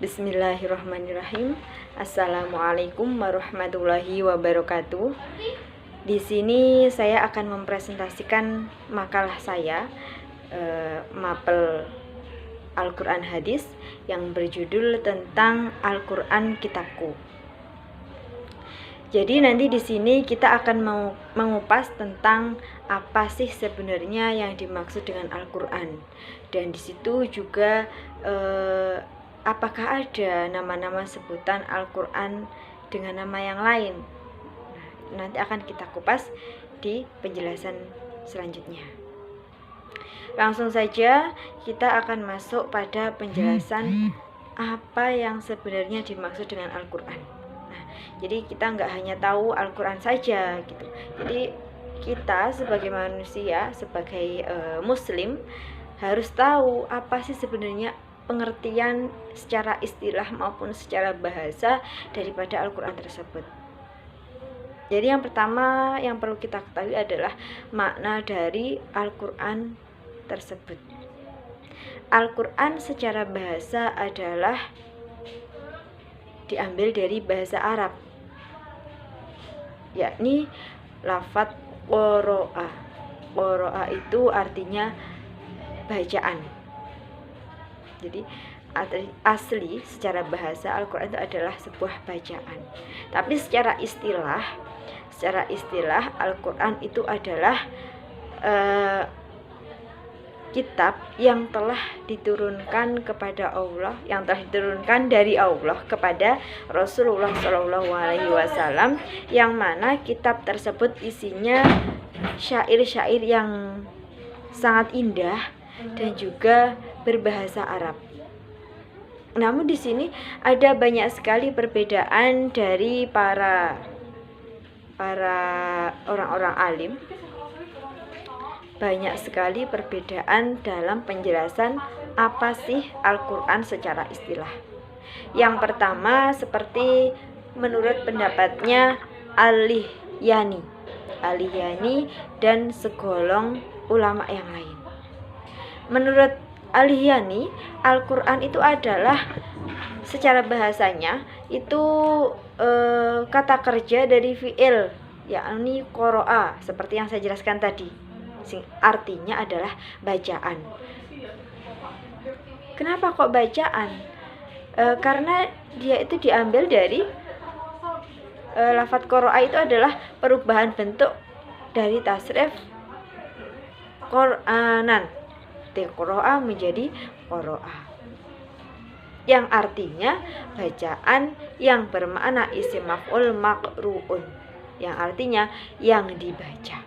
Bismillahirrahmanirrahim. Assalamualaikum warahmatullahi wabarakatuh. Di sini saya akan mempresentasikan makalah saya, mapel Al-Quran Hadis yang berjudul tentang Al-Quran Kitabku. Jadi nanti di sini kita akan mengupas tentang apa sih sebenarnya yang dimaksud dengan Al-Quran, dan di situ juga apakah ada nama-nama sebutan Al-Quran dengan nama yang lain. Nanti akan kita kupas di penjelasan selanjutnya. Langsung saja kita akan masuk pada penjelasan apa yang sebenarnya dimaksud dengan Al-Quran. Jadi kita nggak hanya tahu Al-Quran saja gitu. Jadi kita sebagai manusia, sebagai muslim, harus tahu apa sih sebenarnya pengertian secara istilah maupun secara bahasa daripada Al-Quran tersebut. Jadi yang pertama yang perlu kita ketahui adalah makna dari Al-Quran tersebut. Al-Quran secara bahasa adalah diambil dari bahasa Arab, yakni lafadz qoro'a. Qoro'a itu artinya bacaan. Jadi asli secara bahasa Al-Quran itu adalah sebuah bacaan. Tapi secara istilah Al-Quran itu adalah kitab yang telah diturunkan kepada Allah, yang telah diturunkan dari Allah kepada Rasulullah SAW, yang mana kitab tersebut isinya syair-syair yang sangat indah dan juga berbahasa Arab. Namun di sini ada banyak sekali perbedaan dari para orang-orang alim. Banyak sekali perbedaan dalam penjelasan apa sih Al-Quran secara istilah. Yang pertama, seperti menurut pendapatnya Al-Lihyani dan segolong ulama yang lain. Menurut Al-Lihyani, Al-Quran itu adalah secara bahasanya itu kata kerja dari fi'il, yakni qoro'a, seperti yang saya jelaskan tadi. Artinya adalah bacaan. Kenapa kok bacaan? Karena dia itu diambil dari lafadz qoro'a itu adalah perubahan bentuk dari tasrif Qur'anan, qoro'a menjadi qoro'a, yang artinya bacaan yang bermakna isim maf'ul maqru'un, yang artinya yang dibaca.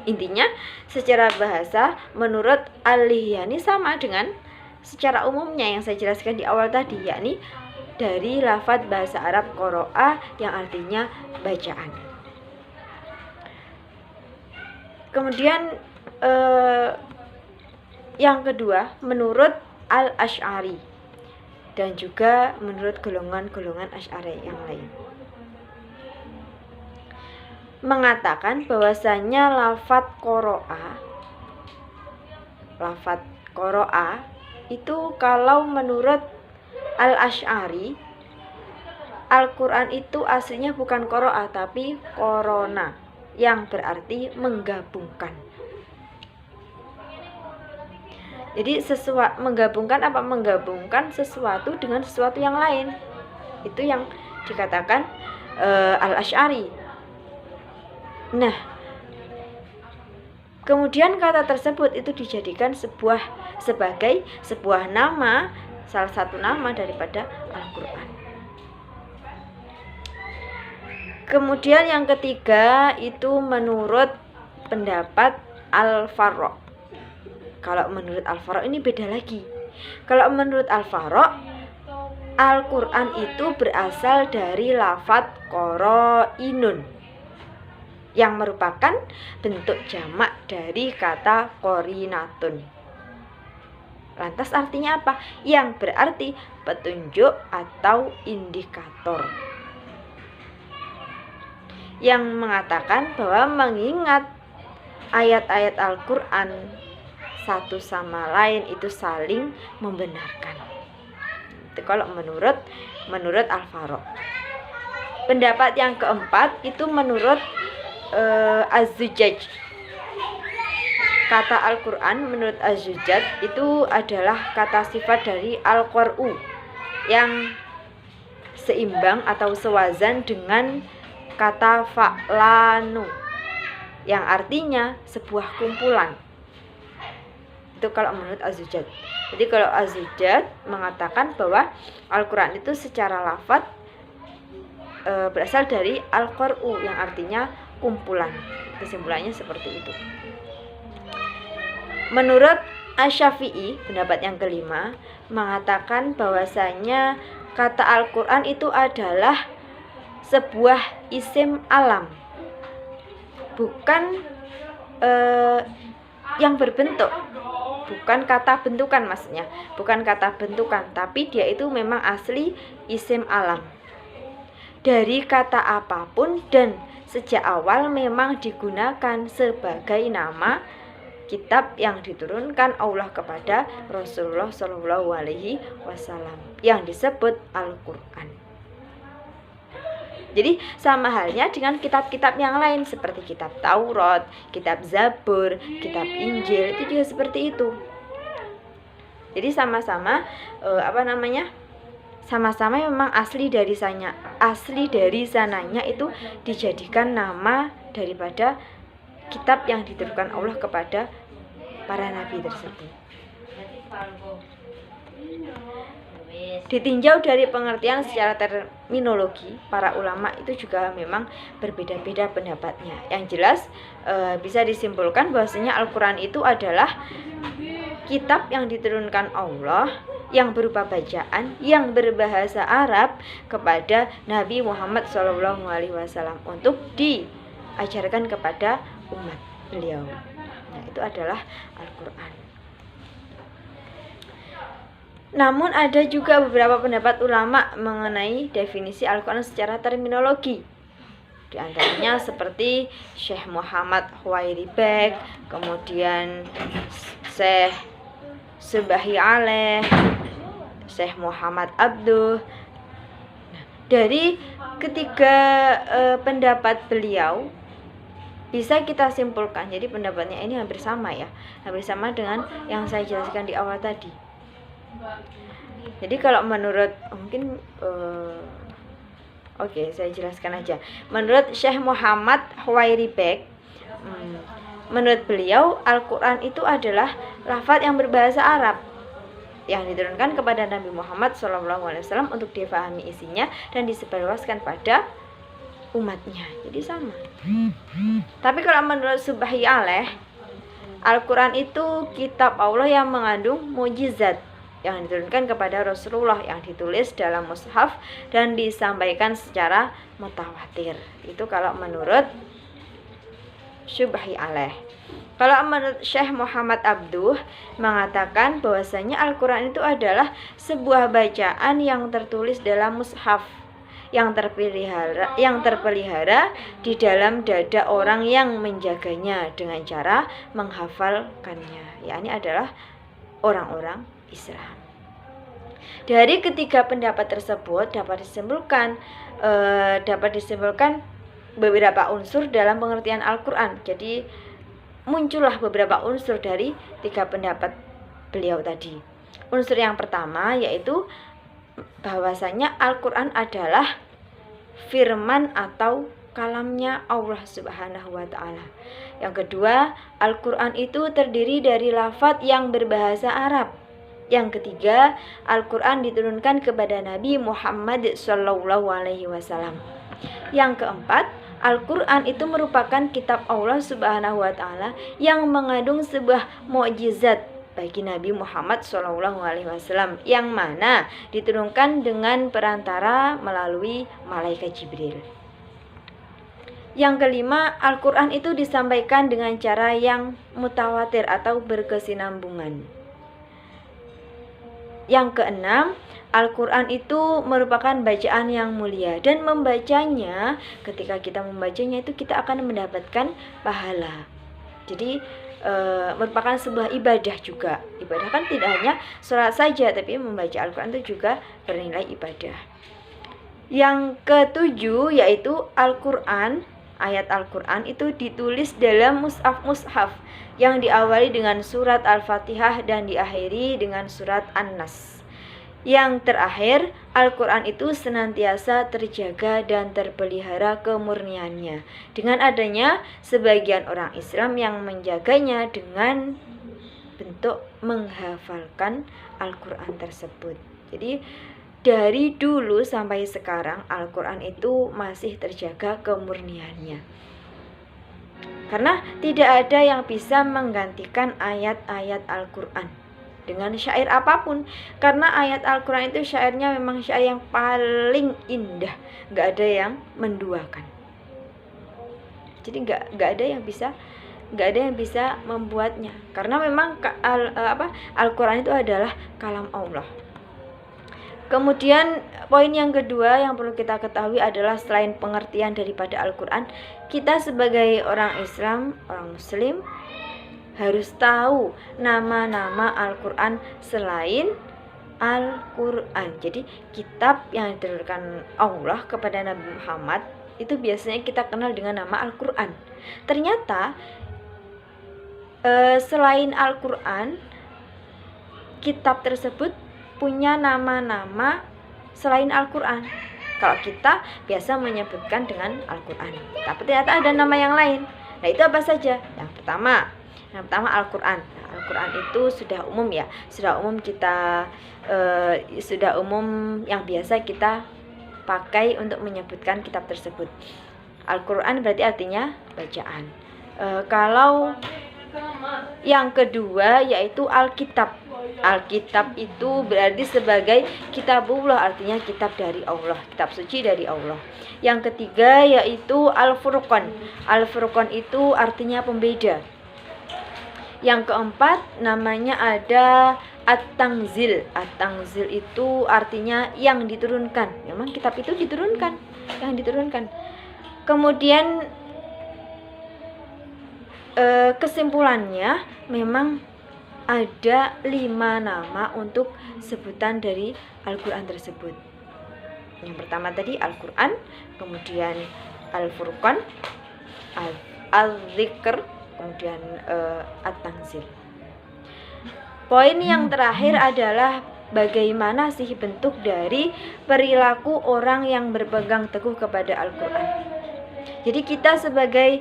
Intinya secara bahasa menurut Al-Lihyani sama dengan secara umumnya yang saya jelaskan di awal tadi, yakni dari lafadz bahasa Arab qoro'a yang artinya bacaan. Kemudian yang kedua, menurut Al-Asy'ari dan juga menurut golongan-golongan Asy'ari yang lain, mengatakan bahwasanya lafadz qoro'a itu kalau menurut Al-Asy'ari, Al-Quran itu aslinya bukan qoro'a tapi korona, yang berarti menggabungkan. Jadi menggabungkan apa? Menggabungkan sesuatu dengan sesuatu yang lain. Itu yang dikatakan Al-Asy'ari. Nah, kemudian kata tersebut itu dijadikan sebagai sebuah nama, salah satu nama daripada Al-Quran. Kemudian yang ketiga itu menurut pendapat Al-Farra. Kalau menurut Al-Farra ini beda lagi. Kalau menurut Al-Farra, Al-Quran itu berasal dari lafadz qoro'inun, yang merupakan bentuk jamak dari kata qorinatun. Lantas artinya apa? Yang berarti petunjuk atau indikator, yang mengatakan bahwa mengingat ayat-ayat Al-Quran satu sama lain itu saling membenarkan. Itu kalau menurut Al-Farouk. Pendapat yang keempat itu menurut Az-Zujaj. Kata Al-Quran menurut Az-Zujaj itu adalah kata sifat dari Al-Qur'u yang seimbang atau sewazan dengan kata fa'lanu yang artinya sebuah kumpulan. Itu kalau menurut Az-Zujaj. Jadi kalau Az-Zujaj mengatakan bahwa Al-Quran itu secara lafadz berasal dari Al-Qur'u yang artinya kumpulan. Kesimpulannya seperti itu. Menurut Asy-Syafi'i, pendapat yang kelima, mengatakan bahwasanya kata Al-Quran itu adalah sebuah isim alam, bukan yang berbentuk, bukan kata bentukan maksudnya, bukan kata bentukan, tapi dia itu memang asli isim alam. Dari kata apapun dan sejak awal memang digunakan sebagai nama kitab yang diturunkan Allah kepada Rasulullah Shallallahu Alaihi Wasallam yang disebut Al-Quran. Jadi sama halnya dengan kitab-kitab yang lain seperti kitab Taurat, kitab Zabur, kitab Injil, itu juga seperti itu. Jadi sama-sama sama-sama memang asli dari sananya itu dijadikan nama daripada kitab yang diturunkan Allah kepada para nabi tersebut. Ditinjau dari pengertian secara terminologi, para ulama itu juga memang berbeda-beda pendapatnya. Yang jelas bisa disimpulkan bahwasanya Al-Quran itu adalah kitab yang diturunkan Allah yang berupa bacaan yang berbahasa Arab kepada Nabi Muhammad SAW untuk diajarkan kepada umat beliau. Nah, itu adalah Al-Quran. Namun ada juga beberapa pendapat ulama mengenai definisi Al-Quran secara terminologi. Di antaranya seperti Syekh Muhammad Huwairibek, kemudian Syekh Subhi Aleh, Syekh Muhammad Abduh. Nah, dari ketiga pendapat beliau bisa kita simpulkan, jadi pendapatnya ini hampir sama ya, hampir sama dengan yang saya jelaskan di awal tadi. Jadi kalau menurut mungkin saya jelaskan aja. Menurut Syekh Muhammad Huwairibek, menurut beliau Al-Quran itu adalah lafaz yang berbahasa Arab yang diturunkan kepada Nabi Muhammad SAW untuk difahami isinya dan disebarluaskan pada umatnya. Jadi sama. Tapi kalau menurut Subhi Aleh, Al-Quran itu kitab Allah yang mengandung mukjizat yang diturunkan kepada Rasulullah yang ditulis dalam mushaf dan disampaikan secara mutawatir. Itu kalau menurut Subhi Aleh. Kalau menurut Syekh Muhammad Abduh mengatakan bahwasanya Al-Quran itu adalah sebuah bacaan yang tertulis dalam mushaf yang terpelihara di dalam dada orang yang menjaganya dengan cara menghafalkannya, yakni adalah orang-orang Islam. Dari ketiga pendapat tersebut dapat disimpulkan beberapa unsur dalam pengertian Al-Quran. Jadi muncullah beberapa unsur dari tiga pendapat beliau tadi. Unsur yang pertama yaitu bahwasanya Al-Quran adalah firman atau kalamnya Allah Subhanahu wa Ta'ala. Yang kedua, Al-Quran itu terdiri dari lafaz yang berbahasa Arab. Yang ketiga, Al-Quran diturunkan kepada Nabi Muhammad SAW. Yang keempat, Al-Quran itu merupakan kitab Allah Subhanahu wa Ta'ala yang mengandung sebuah mukjizat bagi Nabi Muhammad SAW, yang mana diturunkan dengan perantara melalui malaikat Jibril. Yang kelima, Al-Quran itu disampaikan dengan cara yang mutawatir atau berkesinambungan. Yang keenam, Al-Quran itu merupakan bacaan yang mulia dan membacanya, ketika kita membacanya itu kita akan mendapatkan pahala. Jadi merupakan sebuah ibadah juga. Ibadah kan tidak hanya sholat saja, tapi membaca Al-Quran itu juga bernilai ibadah. Yang ketujuh yaitu Al-Quran. Ayat Al-Quran itu ditulis dalam mushaf yang diawali dengan surat Al-Fatihah dan diakhiri dengan surat An-Nas. Yang terakhir, Al-Quran itu senantiasa terjaga dan terpelihara kemurniannya dengan adanya sebagian orang Islam yang menjaganya dengan bentuk menghafalkan Al-Quran tersebut. Jadi dari dulu sampai sekarang Al-Quran itu masih terjaga kemurniannya, karena tidak ada yang bisa menggantikan ayat-ayat Al-Quran dengan syair apapun. Karena ayat Al-Quran itu syairnya memang syair yang paling indah, gak ada yang menduakan. Jadi gak ada yang bisa membuatnya, karena memang Al-Quran itu adalah kalam Allah. Kemudian poin yang kedua yang perlu kita ketahui adalah selain pengertian daripada Al-Quran, kita sebagai orang Islam, orang Muslim harus tahu nama-nama Al-Quran selain Al-Quran. Jadi kitab yang diturunkan Allah kepada Nabi Muhammad itu biasanya kita kenal dengan nama Al-Quran. Ternyata selain Al-Quran, kitab tersebut punya nama-nama selain Al-Quran. Kalau kita biasa menyebutkan dengan Al-Quran, tapi ternyata ada nama yang lain. Nah, itu apa saja? Yang pertama Al-Quran. Nah, Al-Quran itu sudah umum ya, sudah umum yang biasa kita pakai untuk menyebutkan kitab tersebut. Al-Quran berarti artinya bacaan. Kalau yang kedua yaitu Alkitab. Alkitab itu berarti sebagai kitabullah, artinya kitab dari Allah, kitab suci dari Allah. Yang ketiga yaitu Al-Furqan. Al-Furqan itu artinya pembeda. Yang keempat namanya ada At-Tanzil. At-Tanzil itu artinya yang diturunkan. Memang kitab itu diturunkan, yang diturunkan. Kemudian kesimpulannya memang ada 5 nama untuk sebutan dari Al-Quran tersebut. Yang pertama tadi Al-Quran, kemudian Al-Furqan, Al-Dzikr, kemudian At-Tanzil. Poin yang terakhir adalah bagaimana sih bentuk dari perilaku orang yang berpegang teguh kepada Al-Quran. Jadi kita sebagai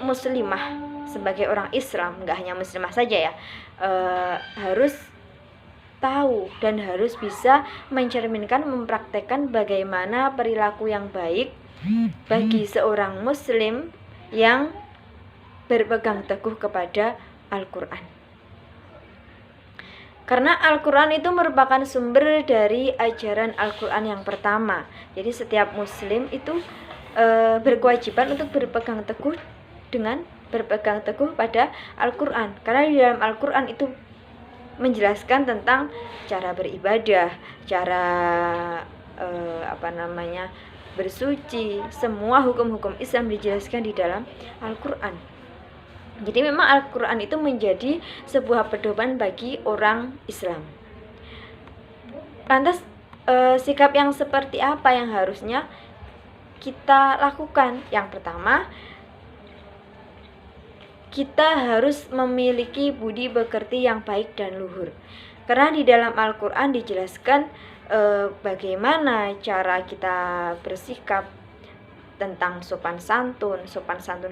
muslimah, sebagai orang Islam, nggak hanya muslimah saja ya, harus tahu dan harus bisa mencerminkan, mempraktekkan bagaimana perilaku yang baik bagi seorang muslim yang berpegang teguh kepada Al-Quran. Karena Al-Quran itu merupakan sumber dari ajaran Al-Quran yang pertama. Jadi setiap muslim itu berkewajiban untuk berpegang teguh pada Al-Quran. Karena di dalam Al-Quran itu menjelaskan tentang cara beribadah, cara bersuci. Semua hukum-hukum Islam dijelaskan di dalam Al-Quran. Jadi memang Al-Quran itu menjadi sebuah pedoman bagi orang Islam. Lantas sikap yang seperti apa yang harusnya kita lakukan? Yang pertama, kita harus memiliki budi pekerti yang baik dan luhur. Karena di dalam Al-Quran dijelaskan bagaimana cara kita bersikap, tentang sopan santun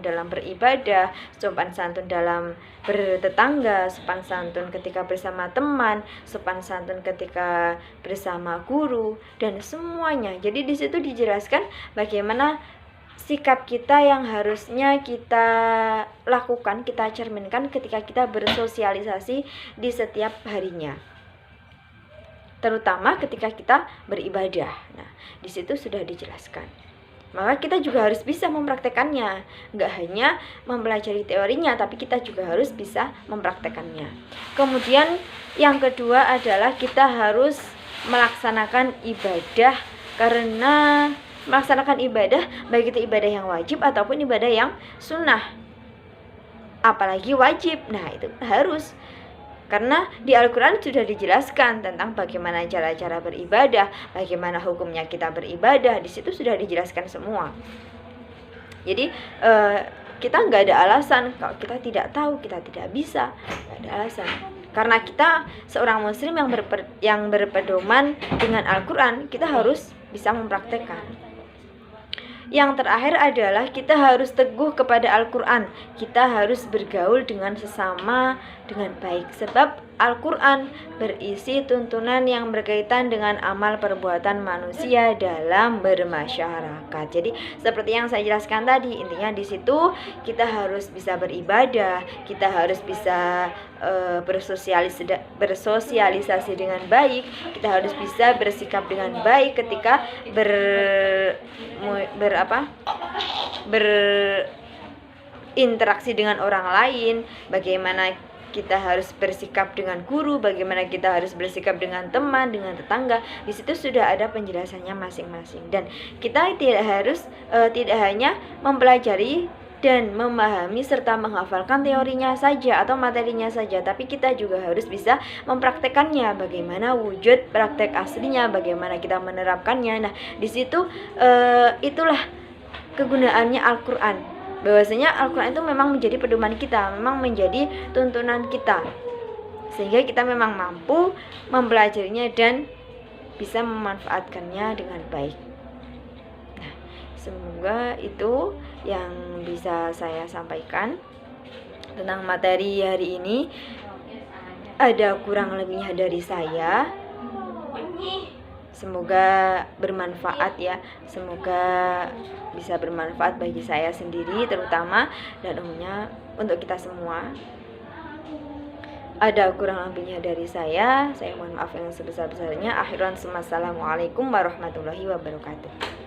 dalam beribadah, sopan santun dalam bertetangga, sopan santun ketika bersama teman, sopan santun ketika bersama guru, dan semuanya. Jadi di situ dijelaskan bagaimana sikap kita yang harusnya kita lakukan, kita cerminkan ketika kita bersosialisasi di setiap harinya, terutama ketika kita beribadah. Nah, di situ sudah dijelaskan. Maka kita juga harus bisa mempraktekannya. Nggak hanya mempelajari teorinya, tapi kita juga harus bisa mempraktekannya. Kemudian yang kedua adalah kita harus melaksanakan ibadah. Karena melaksanakan ibadah, baik itu ibadah yang wajib ataupun ibadah yang sunnah. apalagi wajib. Nah, itu harus. Karena di Al-Quran sudah dijelaskan tentang bagaimana cara-cara beribadah, bagaimana hukumnya kita beribadah, di situ sudah dijelaskan semua. Jadi kita nggak ada alasan kalau kita tidak tahu, kita tidak bisa, nggak ada alasan. Karena kita seorang muslim yang berpedoman dengan Al-Quran, kita harus bisa mempraktekkan. Yang terakhir adalah kita harus teguh kepada Al-Quran. Kita harus bergaul dengan sesama dengan baik. Sebab Al-Quran berisi tuntunan yang berkaitan dengan amal perbuatan manusia dalam bermasyarakat. Jadi seperti yang saya jelaskan tadi, intinya di situ kita harus bisa beribadah, kita harus bisa bersosialisasi dengan baik, kita harus bisa bersikap dengan baik ketika berinteraksi dengan orang lain, bagaimana kita harus bersikap dengan guru, bagaimana kita harus bersikap dengan teman, dengan tetangga. Di situ sudah ada penjelasannya masing-masing. Dan kita tidak hanya mempelajari dan memahami serta menghafalkan teorinya saja atau materinya saja, tapi kita juga harus bisa mempraktekannya, bagaimana wujud praktek aslinya, bagaimana kita menerapkannya. Nah, di situ itulah kegunaannya Al-Quran. Bahwasanya Al-Quran itu memang menjadi pedoman kita, memang menjadi tuntunan kita, sehingga kita memang mampu mempelajarinya dan bisa memanfaatkannya dengan baik. Nah, semoga itu yang bisa saya sampaikan tentang materi hari ini. Ada kurang lebihnya dari saya, semoga bermanfaat ya, semoga bisa bermanfaat bagi saya sendiri terutama, dan umumnya untuk kita semua. Ada kurang lebihnya dari saya mohon maaf yang sebesar-besarnya. Akhiran, assalamualaikum warahmatullahi wabarakatuh.